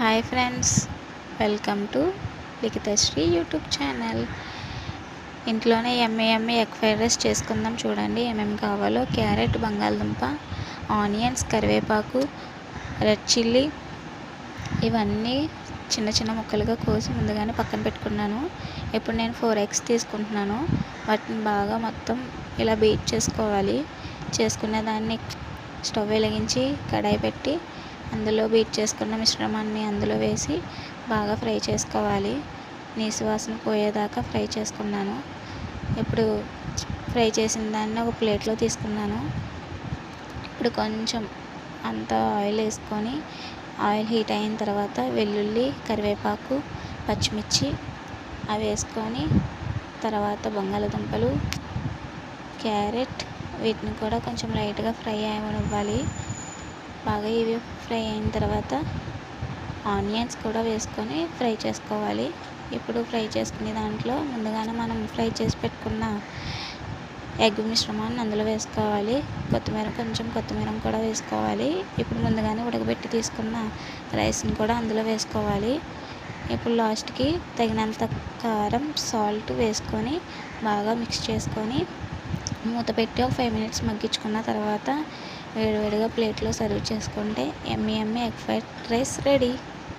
Hi friends, welcome to Likhithasri YouTube channel. ఇంట్లోనే ఎమ్మె egg fried rice చేసుకుందాం. చూడండి ఏమేమి కావాలో: క్యారెట్, బంగాళదుంప, ఆనియన్స్, కరివేపాకు, రెడ్ చిల్లీ ఇవన్నీ చిన్న చిన్న ముక్కలుగా కోసి ముందుగానే పక్కన పెట్టుకున్నాను. ఇప్పుడు నేను 4 ఎగ్స్ తీసుకుంటున్నాను. వాటిని బాగా మొత్తం ఇలా బీట్ చేసుకోవాలి. చేసుకునే దాన్ని స్టవ్ వెలిగించి కడాయి పెట్టి అందులో బీట్ చేసుకున్న మిశ్రమాన్ని అందులో వేసి బాగా ఫ్రై చేసుకోవాలి. నీసు వాసన పోయేదాకా ఫ్రై చేసుకున్నాను. ఇప్పుడు ఫ్రై చేసిన దాన్ని ఒక ప్లేట్లో తీసుకున్నాను. ఇప్పుడు కొంచెం అంత ఆయిల్ వేసుకొని, ఆయిల్ హీట్ అయిన తర్వాత వెల్లుల్లి, కరివేపాకు, పచ్చిమిర్చి అవి వేసుకొని, తర్వాత బంగాళదుంపలు, క్యారెట్ వీటిని కూడా కొంచెం లైట్గా ఫ్రై అవ్వాలి. బాగా ఇవి ఫ్రై అయిన తర్వాత ఆనియన్స్ కూడా వేసుకొని ఫ్రై చేసుకోవాలి. ఇప్పుడు ఫ్రై చేసుకునే దాంట్లో ముందుగానే మనం ఫ్రై చేసి పెట్టుకున్న ఎగ్ మిశ్రమాన్ని అందులో వేసుకోవాలి. కొంచెం కొత్తిమీర కూడా వేసుకోవాలి. ఇప్పుడు ముందుగానే ఉడకబెట్టి తీసుకున్న రైస్ని కూడా అందులో వేసుకోవాలి. ఇప్పుడు లాస్ట్కి తగినంత కారం, సాల్ట్ వేసుకొని బాగా మిక్స్ చేసుకొని మూత పెట్టి ఒక 5 మినిట్స్ మగ్గించుకున్న తర్వాత వేడివేడిగా ప్లేట్లో సర్వ్ చేసుకుంటే ఎమ్మి ఎగ్ ఫ్రైడ్ రైస్ రెడీ.